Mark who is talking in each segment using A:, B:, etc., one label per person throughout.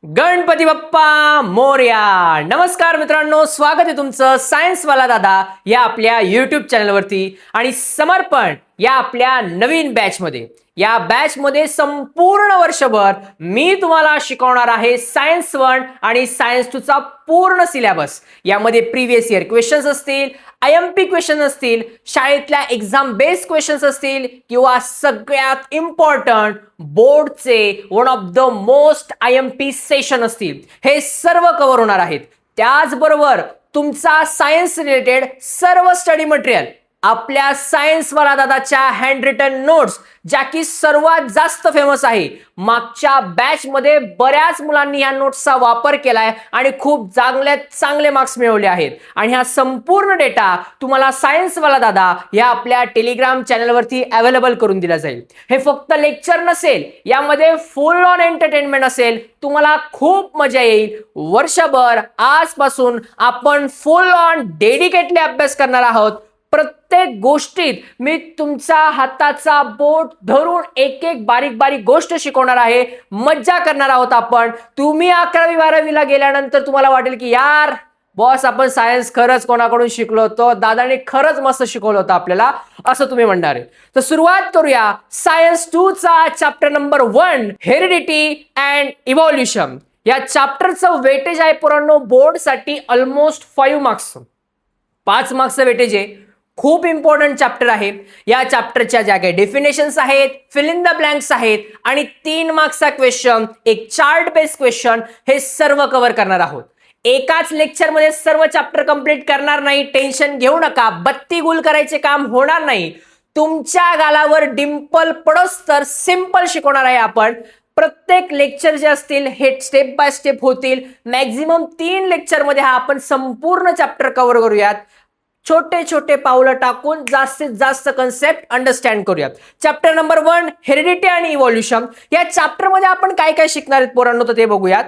A: गणपती बाप्पा मोरया. नमस्कार मित्रांनो, स्वागत आहे तुमचं सायन्स वाला दादा या आपल्या यूट्यूब चॅनलवरती आणि समर्पण या आपल्या नवीन बॅचमध्ये. या बॅचमध्ये संपूर्ण वर्षभर मी तुम्हाला शिकवणार आहे सायन्स 1 आणि सायन्स 2 चा पूर्ण सिलेबस. यामध्ये प्रीवियस इयर क्वेश्चन्स असतील, IMP क्वेश्चन असतील, शाळेतल्या एक्झाम बेस्ड क्वेश्चन्स असतील किंवा सगळ्यात इम्पॉर्टंट बोर्डचे one of the most IMP session असतील. हे सर्व कव्हर होणार आहेत. त्याचबरोबर तुमचा सायन्स रिलेटेड सर्व स्टडी मटेरियल आपल्या सायन्स वाला दादाच्या हँड रिटन नोट्स, ज्या की सर्वात जास्त फेमस आहे. मागच्या बॅच मध्ये बऱ्याच मुलांनी या नोट्सचा वापर केलाय आणि खूप चांगले मार्क्स मिळवले आहेत. आणि हा संपूर्ण डेटा तुम्हाला सायन्स वाला दादा या आपल्या टेलिग्राम चॅनलवरती अवेलेबल करून दिला जाईल. हे फक्त लेक्चर नसेल, यामध्ये फुल ऑन एंटरटेनमेंट असेल. तुम्हाला खूप मजा येईल. वर्षभर आजपासून आपण फुल ऑन डेडिकेटली अभ्यास करणार आहोत. प्रत्येक गोष्टीत मी तुमचा हाताचा बोट धरून एक एक बारीक बारीक गोष्ट शिकवणार आहे. मज्जा करणार आहोत आपण. तुम्ही 11वी 12वीला गेल्यानंतर तुम्हाला वाटेल की यार बॉस, आपण सायन्स खरंच कोणाकडून शिकलो होतो, दादाने खरंच मस्त शिकवलं होतं आपल्याला, असं तुम्ही म्हणणार आहे. तर सुरुवात करूया सायन्स 2 चा chapter number 1, heredity and evolution. या चॅप्टरचं वेटेज आहे पोरांनो बोर्डसाठी ऑलमोस्ट 5 मार्क्स, 5 मार्क्सचं वेटेज आहे. खूप इम्पॉर्टंट चॅप्टर आहे. या चॅप्टरच्या ज्या काही डेफिनेशन्स आहेत, फिल इन द ब्लँक्स आहेत आणि 3 मार्क्सचा क्वेश्चन, एक चार्ट बेस्ड क्वेश्चन, हे सर्व कव्हर करणार आहोत. एकाच लेक्चरमध्ये सर्व चॅप्टर कंप्लीट करणार नाही, टेन्शन घेऊ नका. बत्ती गुल करायचे काम होणार नाही. तुमच्या गालावर डिंपल पडोस तर सिंपल शिकवणार आहे आपण. प्रत्येक लेक्चर जे असतील हे स्टेप बाय स्टेप होतील. मॅक्झिमम 3 लेक्चरमध्ये हा आपण संपूर्ण चॅप्टर कव्हर करूयात. छोटे छोटे पावलं टाकून जास्तीत जास्त कन्सेप्ट अंडरस्टँड करूयात. चॅप्टर नंबर 1, हेरिडिटी आणि इव्हॉल्युशन. या चॅप्टर मध्ये आपण काय काय शिकणार आहेत पोरांनो, तर ते बघूयात.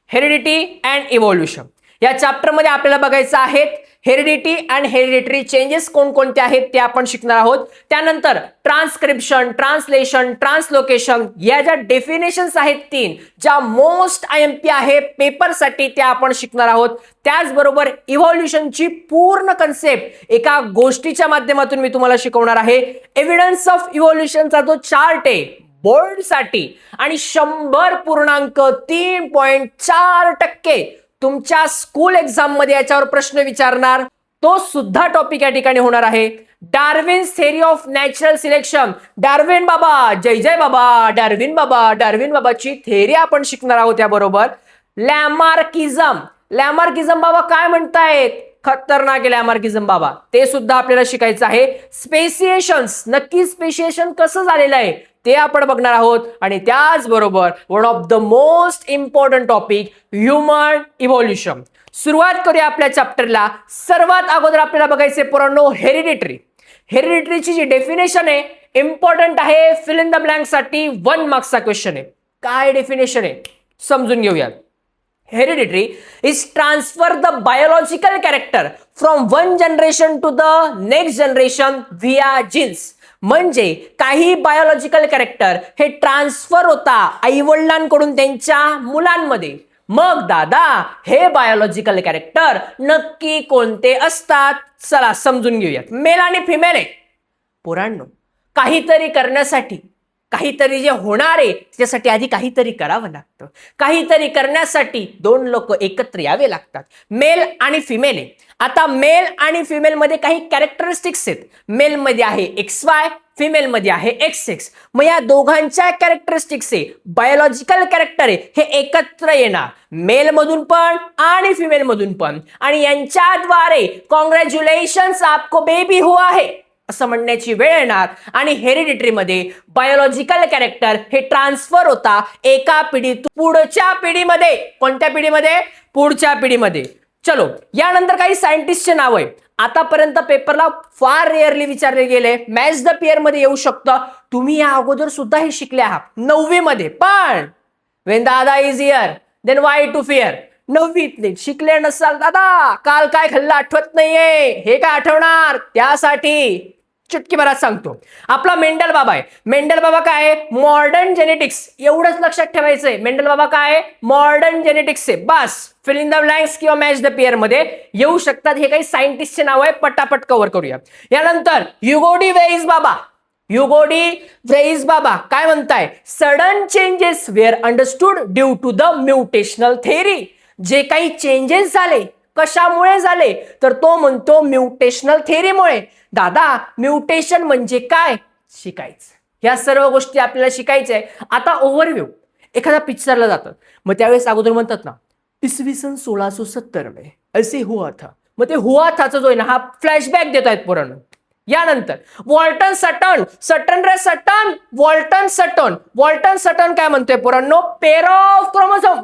A: हेरिडिटी अँड इव्हॉल्युशन या चॅप्टर मध्ये आपल्याला बघायचं आहेत हेरिडिटी अँड हेरिडिटरी चेंजेस कोणकोणते आहेत ते आपण शिकणार आहोत. त्यानंतर ट्रान्सक्रिप्शन, ट्रान्सलेशन, ट्रान्सलोकेशन या ज्या डेफिनेशन्स आहेत 3, ज्या मोस्ट IMP आहे पेपरसाठी, त्या आपण शिकणार आहोत. त्याचबरोबर इव्हॉल्युशनची पूर्ण कन्सेप्ट एका गोष्टीच्या माध्यमातून मी तुम्हाला शिकवणार आहे. एव्हिडन्स ऑफ इव्हॉल्युशनचा जो चार्ट आहे बोर्डसाठी आणि 100.3.4% तुमच्या स्कूल एक्झाम मध्ये याच्यावर प्रश्न विचारणार, तो सुद्धा टॉपिक या ठिकाणी होणार आहे. Darwin's theory of natural selection, Darwin बाबा, जय जय बाबा, डार्विन बाबा, डार्विन बाबाची थेअरी आपण शिकणार आहोत. त्याबरोबर लॅमार्किझम, लॅमार्किझम बाबा काय म्हणतायत, खतरनाक आहे लॅमार्किझम बाबा, ते सुद्धा आपल्याला शिकायचं आहे. स्पेसिएशन्स, नक्की स्पेसिएशन कसं झालेलं आहे ते आपण बघणार आहोत. आणि त्याचबरोबर one of the most important topic human evolution. सुरुवात करूया आपल्या चॅप्टरला. सर्वात अगोदर आपल्याला बघायचे पोरांनो हेरिडिटरी. हेरिडिटरीची जी डेफिनेशन आहे इम्पॉर्टंट आहे. फिल इन द ब्लँक साठी 1 मार्क्सचा क्वेश्चन आहे. काय डेफिनेशन आहे समजून घेऊया. Hereditary is transfer the biological character from one generation to the next generation via genes. म्हणजे काही बायोलॉजिकल कॅरेक्टर हे ट्रान्सफर होता आईवडिलांकडून त्यांच्या मुलांमध्ये. मग दादा हे बायोलॉजिकल कॅरेक्टर नक्की कोणते असतात, चला समजून घेऊयात. मेल आणि फिमेल आहे पोरांनो. काहीतरी करण्यासाठी, काहीतरी जे होणार आहे त्याच्यासाठी आधी काहीतरी करावं लागतं. काहीतरी करण्यासाठी 2 लोक एकत्र यावे लागतात. मेल आणि फिमेल आहे. आता मेल आणि फिमेल मध्ये काही कॅरेक्टरिस्टिक्स आहेत. मेल मध्ये आहे XY, फिमेल मध्ये आहे XX. मग या दोघांच्या कॅरेक्टरिस्टिक्स आहे, बायोलॉजिकल कॅरेक्टर आहे, हे एकत्र येणार मेल मधून पण आणि फिमेल मधून पण. आणि यांच्याद्वारे कॉंग्रॅच्युलेशन्स आपको बेबी हुआ है असं म्हणण्याची वेळ येणार. आणि हेरिडिटरी मध्ये बायोलॉजिकल कॅरेक्टर हे ट्रान्सफर होता एका पिढीतून पुढच्या पिढीमध्ये. कोणत्या पिढीमध्ये? पुढच्या पिढीमध्ये. चलो, यानंतर काही सायंटिस्टचे नाव आहे. आतापर्यंत पेपरला फार रेअरली विचारले गेले, मॅच द पेअर मध्ये येऊ शकतं. तुम्ही या अगोदर सुद्धा हे शिकले आहात 9वी मध्ये. पण when Dada is here then why to fear. 9वीत शिकले नसाल दादा, काल काय खाल्लं आठवत नाहीये, हे काय आठवणार, त्यासाठी चुटकीभरात सांगतो. आपला मेंडल बाबा आहे. मेंडल बाबा काय आहे? Modern genetics. एवढंच लक्षात ठेवायचंय. मेंडल बाबा काय आहे? मॉडर्न जेनेटिक्स आहे. बस फिल इन द ब्लँक्स किंवा मॅच द पेअर मध्ये येऊ शकतात. हे काही सायंटिस्टचे नाव आहे, पटापट कव्हर करूया. यानंतर युगो डी वेईस बाबा. युगो डी वेईस बाबा काय म्हणताय? Sudden changes were understood due to the mutational theory. जे काही चेंजेस झाले कशामुळे झाले, तर तो म्हणतो म्युटेशनल थेअरीमुळे. दादा म्युटेशन म्हणजे काय शिकायचं. या सर्व गोष्टी आपल्याला शिकायच्या आहे. आता ओव्हरव्ह्यू. एखादा पिक्चरला जातात, मग त्यावेळेस अगोदर म्हणतात ना 1670 में ऐसे हुआ था. मग ते हुआ थाचा जो आहे ना हा फ्लॅशबॅक देत आहेत पोरांनो. यानंतर वॉल्टन सटन. सटन रे सटन. वॉल्टन सटन. वॉल्टन सटन काय म्हणतोय पोरांनो? Pair of chromosome.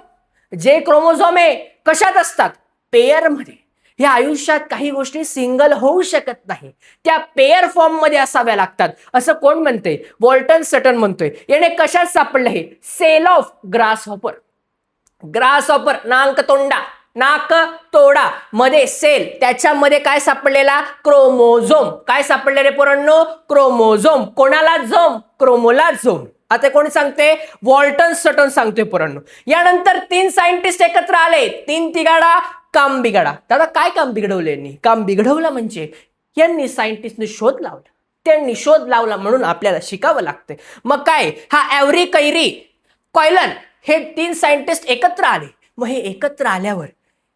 A: जे क्रोमोझोम आहे कशात असतात? पेअर मध्ये. या आयुष्यात काही गोष्टी सिंगल होऊ शकत नाही, त्या पेअर फॉर्म मध्ये असाव्या लागतात असं कोण म्हणते? वॉल्टन सटन म्हणतोय. याने कशात सापडलं हे? Cell of grasshopper. Grasshopper नाक तोंडा, नाक तोडा मध्ये सेल, त्याच्यामध्ये काय सापडलेला? क्रोमोझोम. काय सापडले रे पोरांनो? क्रोमोझोम. कोणाला झोम? क्रोमोला झोम. आता कोणी सांगते? वॉल्टन सटन सांगतोय पोरांनो. यानंतर 3 सायंटिस्ट एकत्र आले. 3 तिगाडा काम बिघडा. दादा काय काम बिघडवलं यांनी? काम बिघडवलं म्हणजे यांनी सायंटिस्टने शोध लावला. त्यांनी शोध लावला म्हणून आपल्याला शिकावं लागतंय. मग काय? हा ॲव्हरी कैरी कॉयलन हे 3 सायंटिस्ट एकत्र आले. मग हे एकत्र आल्यावर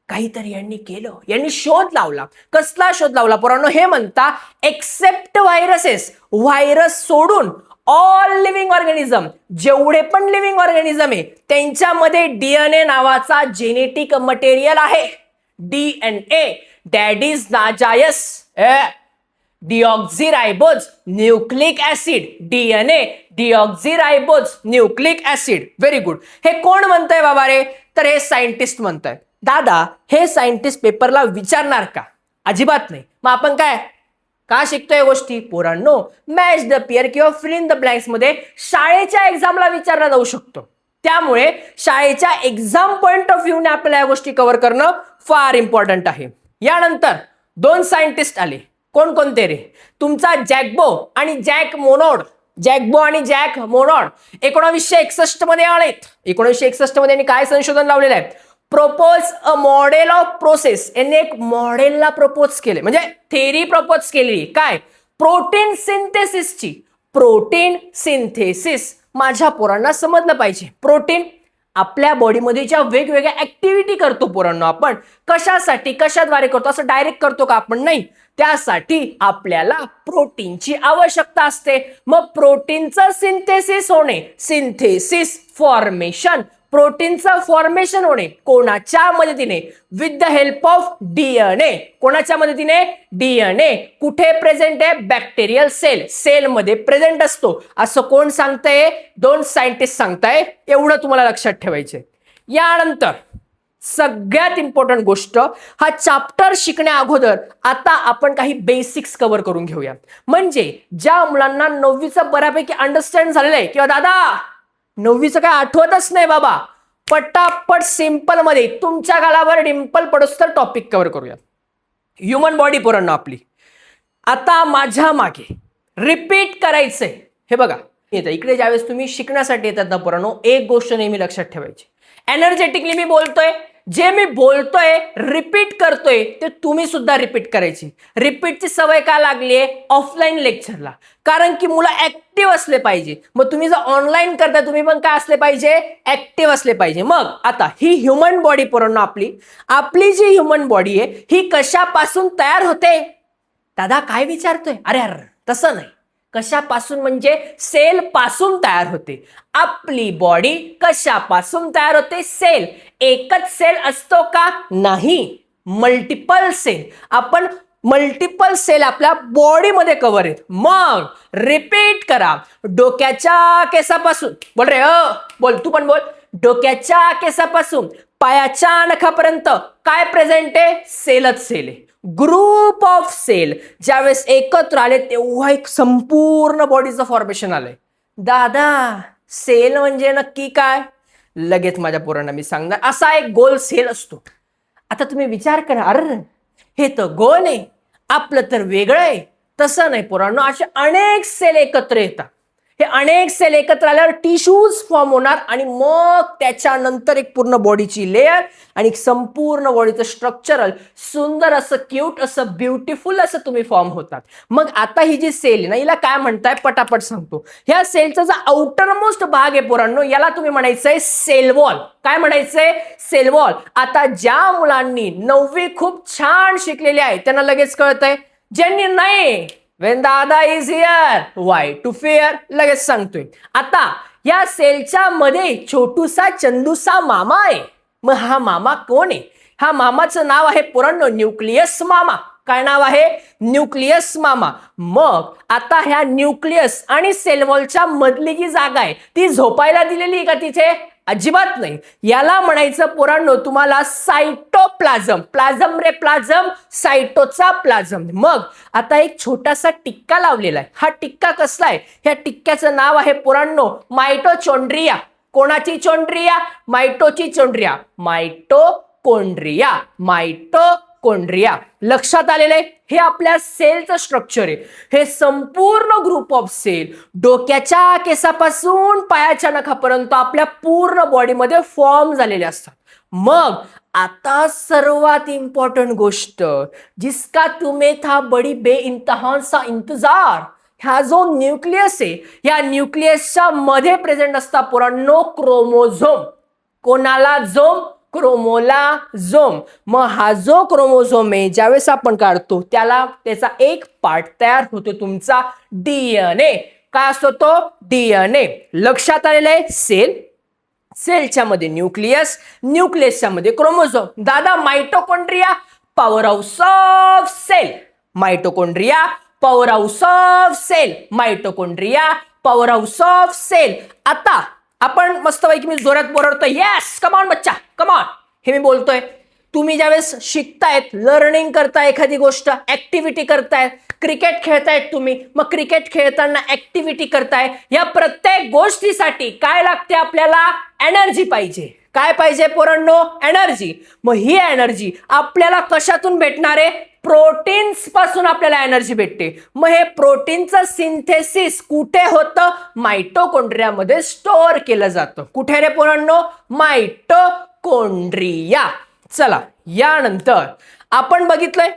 A: काहीतरी यांनी केलं. यांनी शोध लावला. कसला शोध लावला पोरांनो? हे म्हणता एक्सेप्ट व्हायरसेस. व्हायरस सोडून ऑल लिव्हिंग ऑर्गॅनिझम, जेवढे पण लिव्हिंग ऑर्गॅनिझम आहे त्यांच्यामध्ये डीएनए नावाचा जेनेटिक मटेरियल आहे. डीएनए दॅट इज नाजायस deoxyribose nucleic acid. DNA deoxyribose nucleic acid. Very good. हे कोण म्हणतंय बाबा रे? तर हे सायंटिस्ट म्हणताय. दादा हे सायंटिस्ट पेपरला विचारणार का? अजिबात नाही. मग आपण काय का शिकतोय गोष्टी? पोरांनो मॅच द पेअर किंवा फिल इन द ब्लँक्स मध्ये शाळेच्या एक्झामला विचारला जाऊ शकतो. त्यामुळे शाळेच्या एक्झाम पॉइंट ऑफ व्ह्यूने आपल्याला या गोष्टी कव्हर करणं फार इम्पॉर्टंट आहे. यानंतर 2 सायंटिस्ट आले. कोणकोणते रे? तुमचा जॅकबो आणि जॅक मोनोड. जॅकबो आणि जॅक मोनोड 1961 मध्ये आलेत. 1961 मध्ये यांनी काय संशोधन लावलेलं आहे? Propose a model of process. यांनी एक मॉडेलला प्रपोज केले, म्हणजे थेअरी प्रपोज केली. काय? प्रोटीन सिंथेसिसची. प्रोटीन सिंथेसिस माझ्या पोरांना समजलं पाहिजे. प्रोटीन आपल्या बॉडीमध्ये ज्या वेगवेगळ्या ऍक्टिव्हिटी करतो पोरांनो आपण, कशासाठी कशाद्वारे करतो? असं डायरेक्ट करतो का आपण? नाही. त्यासाठी आपल्याला प्रोटीनची आवश्यकता असते. मग प्रोटीनचं सिंथेसिस होणे, सिंथेसिस फॉर्मेशन, प्रोटीनचं फॉर्मेशन होणे कोणाच्या मदतीने? With the help of DNA. कोणाच्या मदतीने? डीएनए. कुठे प्रेझेंट आहे? Bacterial sale. सेलमध्ये प्रेझेंट असतो असं कोण सांगताय? 2 सायंटिस्ट सांगताय. एवढं तुम्हाला लक्षात ठेवायचंय. यानंतर सगळ्यात इम्पॉर्टंट गोष्ट, हा चॅप्टर शिकण्या अगोदर आता आपण काही बेसिक्स कव्हर करून घेऊया. म्हणजे ज्या मुलांना 9वीचं बऱ्यापैकी अंडरस्टँड झालेलं आहे, किंवा दादा 9वीचं काय आठवतच नाही बाबा, पटापट सिंपल मध्ये तुमच्या गालावर डिंपल पडोस तर टॉपिक कव्हर करूया. ह्युमन बॉडी पोरांनो आपली. आता माझ्या मागे रिपीट करायचंय. हे बघा येतं इकडे ज्यावेळेस तुम्ही शिकण्यासाठी येतात ना पोरांनो, एक गोष्ट नेहमी लक्षात ठेवायची. एनर्जेटिकली मी बोलतोय, जे मी बोलतोय रिपीट करतोय ते तुम्ही सुद्धा रिपीट करायची. रिपीटची सवय का लागली आहे? ऑफलाईन लेक्चरला. कारण की मुलं ऍक्टिव्ह असले पाहिजे. मग तुम्ही जर ऑनलाईन करता तुम्ही पण काय असले पाहिजे? ऍक्टिव्ह असले पाहिजे. मग आता ही ह्युमन बॉडी पोरांनो आपली जी ह्युमन बॉडी आहे ही कशापासून तयार होते? दादा काय विचारतोय? अरे अरे तसं नाही. कशापासून म्हणजे सेल पासून तयार होते. आपली बॉडी कशापासून तयार होते? सेल. एकच सेल असतो का? नाही. Multiple cell. आपण मल्टिपल सेल आपल्या बॉडीमध्ये कव्हर आहेत. मग रिपीट करा. डोक्याच्या केसापासून बोल रे, बोल तू पण बोल. डोक्याच्या केसापासून पायाच्या नखापर्यंत काय प्रेझेंट आहे? सेलच सेल आहे. ग्रुप ऑफ सेल ज्यावेळेस एकत्र आले तेव्हा एक संपूर्ण बॉडीचं फॉर्मेशन आलंय. दादा सेल म्हणजे नक्की काय? लगेच माझ्या पोरांना मी सांगणार. असा एक गोल सेल असतो. आता तुम्ही विचार करा, अरे हे तर गोल आहे, आपलं तर वेगळं आहे. तसं नाही पोरांनो, असे अनेक सेल एकत्र येतात. हे अनेक सेल एकत्र आल्यावर टिश्यूज फॉर्म होणार आणि मग त्याच्यानंतर एक पूर्ण बॉडीची लेअर आणि संपूर्ण बॉडीचं स्ट्रक्चरल सुंदर असं क्यूट असं ब्युटिफुल असं तुम्ही फॉर्म होतात. मग आता ही जी सेल आहे ना, हिला काय म्हणताय पटापट सांगतो. ह्या सेलचा जो आउटर मोस्ट भाग आहे पोरांनो, याला तुम्ही म्हणायचंय सेल वॉल. काय म्हणायचंय? Cell wall. आता ज्या मुलांनी 9वी खूप छान शिकलेले आहे त्यांना लगेच कळतंय. ज्यांनी नाही, when दादा is here, why to fear, लगेच सांगतोय. आता या सेलच्या मध्ये छोटूसा चंदूसा मामा आहे. मग हा मामा कोण आहे? हा मामाचं नाव आहे पोरांनो न्यूक्लियस मामा. काय नाव आहे? न्यूक्लियस मामा. मग आता ह्या न्यूक्लियस आणि सेल वॉलच्या मधली जी जागा आहे ती झोपायला दिलेली आहे का तिथे? अजिबात नाही. याला म्हणायचं पोरांनो तुम्हाला सायटोप्लाझम. प्लाझम रे प्लाझम, सायटोचा प्लाझम. मग आता एक छोटासा टिक्का लावलेला आहे. हा टिक्का कसला आहे? ह्या टिक्क्याचं नाव आहे पोरांनो मायटोचॉन्ड्रिया. कोणाची चोंड्रिया? मायटोची चोंड्रिया. मायटोकॉन्ड्रिया. मायटोकॉन्ड्रिया. लक्षात आलेलं आहे? हे आपल्या सेलचं स्ट्रक्चर आहे. हे संपूर्ण ग्रुप ऑफ सेल डोक्याच्या केसापासून पायाच्या नखापर्यंत आपल्या पूर्ण बॉडीमध्ये फॉर्म झालेले असतात. मग आता सर्वात इम्पॉर्टंट गोष्ट, जिसका तुम्हें था बड़ी बेइंतहा सा इंतजार, हा जो न्यूक्लियस आहे या न्यूक्लियसच्या मध्ये प्रेझेंट असता पोरांनो क्रोमोझोम. कोणाला झोम? क्रोमोलाझोम. मग हा जो क्रोमोझोम आहे ज्यावेळेस आपण काढतो त्याचा एक पार्ट तयार होतो तुमचा डीएनए. काय असतो तो? डीएनए. लक्षात आलेलं आहे? सेल, सेलच्या मध्ये न्यूक्लियस, न्यूक्लियसच्या मध्ये क्रोमोझोम. दादा mitochondria powerhouse of cell. Mitochondria powerhouse of cell. Mitochondria powerhouse of cell. आता आपण मस्तपैकी मी जोरात बोलतोय, येस कमॉन बच्चा कमॉन, हे मी बोलतोय. तुम्ही ज्यावेळेस शिकतायत, लर्निंग करताय, एखादी गोष्ट ऍक्टिव्हिटी करतायत, क्रिकेट खेळतायत तुम्ही, मग क्रिकेट खेळताना ऍक्टिव्हिटी करताय, या प्रत्येक गोष्टीसाठी काय लागते आपल्याला? एनर्जी पाहिजे. काय पाहिजे पोरांनो? एनर्जी. मग ही एनर्जी आपल्याला कशातून भेटणार आहे? प्रोटीन्स पासून आपल्याला एनर्जी भेटते. मग हे प्रोटीनचं सिंथेसिस कुठे होतं? मायटोकॉन्ड्रियामध्ये स्टोअर केलं जातं. कुठे रे पोरांनो? मायटोकॉन्ड्रिया. चला, यानंतर आपण बघितलंय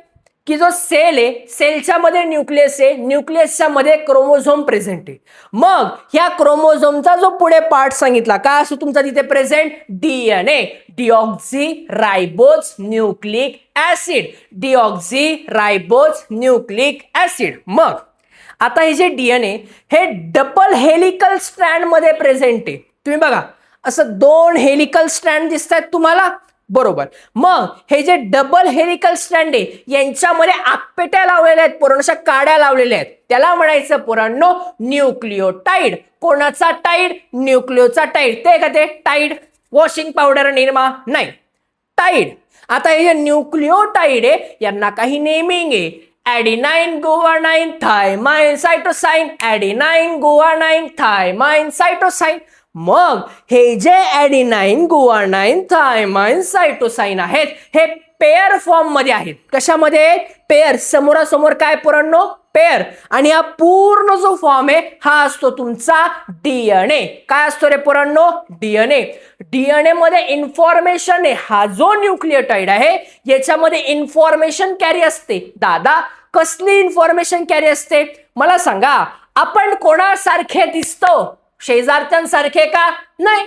A: की जो सेल आहे, सेलच्या मध्ये न्यूक्लियस आहे, न्यूक्लियसच्या मध्ये क्रोमोझोम प्रेझेंट आहे. मग ह्या क्रोमोझोमचा जो पुढे पार्ट सांगितला, काय असतो तुमचा तिथे present? DNA. Deoxyribose nucleic acid. Deoxyribose nucleic acid. मग आता हे जे डीएनए हे डबल हेलिकल स्ट्रँड मध्ये प्रेझेंट आहे. तुम्ही बघा, असं 2 हेलिकल स्ट्रँड दिसत आहेत तुम्हाला, बरोबर. मग हे जे डबल हेलिकल स्ट्रँड आहे यांच्यामध्ये आकपेट्या लावलेल्या आहेत, पोरांनो काड्या लावलेल्या आहेत. त्याला म्हणायचं पोरांनो न्यूक्लियोटाइड. कोणाचा टाइड? न्यूक्लियोचा टाइड. ते का ते टाइड वॉशिंग पावडर निरमा? नाही, टाइड. आता हे जे न्यूक्लियोटाइड आहे यांना काही नेमिंग आहे. Adenine, guanine, thymine, cytosine. Adenine, guanine, thymine, cytosine. मग हे जे ॲडिनाइन, गुआनाइन, थायमाइन, सायटोसाइन आहेत हे पेअर फॉर्म मध्ये आहेत. कशामध्ये? पेअर. समोरासमोर काय पोरांनो? पेअर. आणि हा पूर्ण जो फॉर्म आहे हा असतो तुमचा डीएनए. काय असतो रे पोरांनो? डीएनए. डीएनए मध्ये इन्फॉर्मेशन आहे. हा जो न्यूक्लियोटाइड आहे याच्यामध्ये इन्फॉर्मेशन कॅरी असते. दादा कसली इन्फॉर्मेशन कॅरी असते मला सांगा? आपण कोणासारखे दिसतो? शेजारच्यांसारखे का? नाही,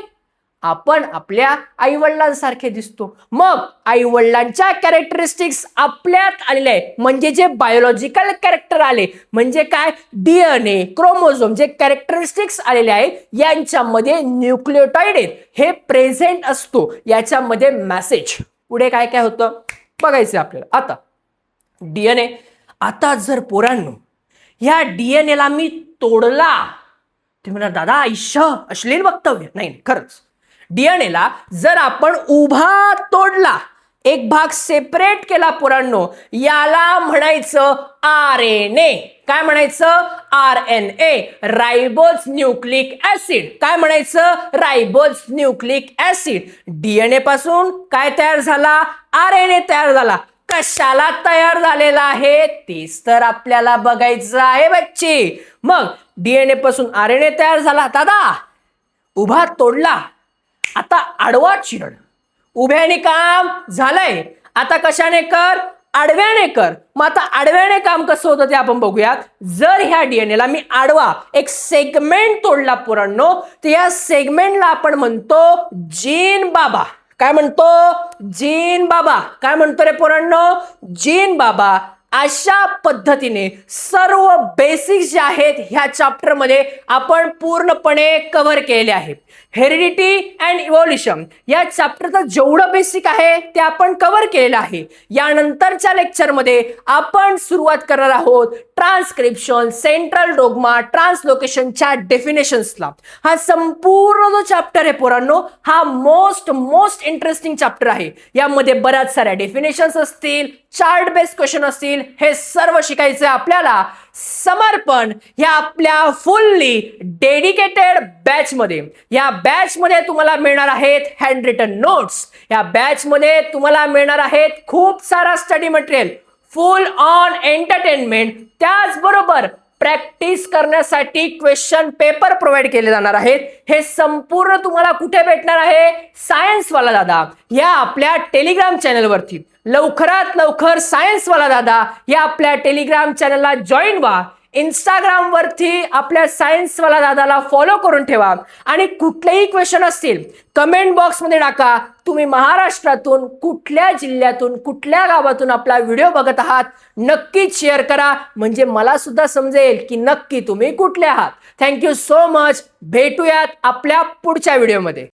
A: आपण आपल्या आई वडिलांसारखे दिसतो. मग आई वडिलांच्या कॅरेक्टरिस्टिक्स आपल्यात आलेले आहे, म्हणजे जे बायोलॉजिकल कॅरेक्टर आले, म्हणजे काय? डीएनए, क्रोमोझोम, जे कॅरेक्टरिस्टिक्स आलेले आहेत यांच्यामध्ये न्यूक्लियोटाइड आहेत हे प्रेझेंट असतो. याच्यामध्ये मेसेज पुढे काय काय होतं बघायचं आपल्याला. आता डीएनए. आता जर पोरांनो या डीएनएला मी तोडला, तुम्ही म्हणा दादा आयुष्य अश्लील वक्तव्य. नाही, खरंच डीएनएला जर आपण उभा तोडला, एक भाग सेपरेट केला पोरांनो, याला म्हणायचं आरएनए. काय म्हणायचं? आरएनए. Ribose nucleic acid. काय म्हणायचं? रायबोज न्यूक्लिक ऍसिड. डीएनए पासून काय तयार झाला? आरएनए तयार झाला. कशाला तयार झालेला आहे तेच तर आपल्याला बघायचं आहे बच्ची. मग डीएनए पासून आरएनए तयार झाला दादा, उभा तोडला, आता आडवा चिरड. उभ्याने काम झालंय, आता कशाने कर, आडव्याने कर. मग आता आडव्याने काम कसं होतं ते आपण बघूयात. जर ह्या डीएनएला मी आडवा एक सेगमेंट तोडला पोरांनो, तर या सेगमेंटला आपण म्हणतो जीन बाबा. काय म्हणतो, जीन बाबा. काय म्हणतो रे पोरांनो, जीन बाबा. अशा पद्धतीने सर्व बेसिक्स जे आहेत ह्या चॅप्टर मध्ये आपण पूर्णपणे कव्हर केलेले आहेत. हेरिडिटी अँड इव्होल्युशन या चॅप्टरचं जेवढं बेसिक आहे ते आपण कव्हर केलेलं आहे. यानंतरच्या लेक्चरमध्ये आपण सुरुवात करणार आहोत ट्रान्सक्रिप्शन, सेंट्रल डोग्मा, ट्रान्सलोकेशनच्या डेफिनेशन्सला. हा संपूर्ण जो चॅप्टर आहे पोरांनो, हा मोस्ट इंटरेस्टिंग चॅप्टर आहे. यामध्ये बऱ्याच साऱ्या डेफिनेशन्स असतील, चार्ट बेस्ड क्वेश्चन असतील. हे सर्व शिकायचं आपल्याला समर्पण या आपल्या फुल्ली डेडिकेटेड बॅच मध्ये. या बॅच मध्ये तुम्हाला मिळणार आहेत हँड रिटन नोट्स. या बॅच मध्ये तुम्हाला मिळणार आहेत खूप सारा study material, full on entertainment. त्याचबरोबर प्रॅक्टिस करण्यासाठी क्वेश्चन पेपर प्रोव्हाइड केले जाणार आहेत. हे संपूर्ण तुम्हाला कुठे भेटणार आहे, सायन्सवाला दादा या आपल्या टेलिग्राम चॅनलवरती. लवकरात लवकर सायन्सवाला दादा या आपल्या टेलिग्राम चॅनलला जॉईन व्हा. इंस्टाग्राम वरती आपल्या सायन्सवाला दादाला फॉलो करून ठेवा. आणि कुठलेही क्वेश्चन असतील कमेंट बॉक्स मध्ये टाका. तुम्ही महाराष्ट्रातून कुठल्या जिल्ह्यातून, कुठल्या गावातून आपला व्हिडिओ बघत आहात नक्कीच शेअर करा, म्हणजे मला सुद्धा समजेल की नक्की तुम्ही कुठले आहात. Thank you so much. भेटूयात आपल्या पुढच्या व्हिडिओमध्ये.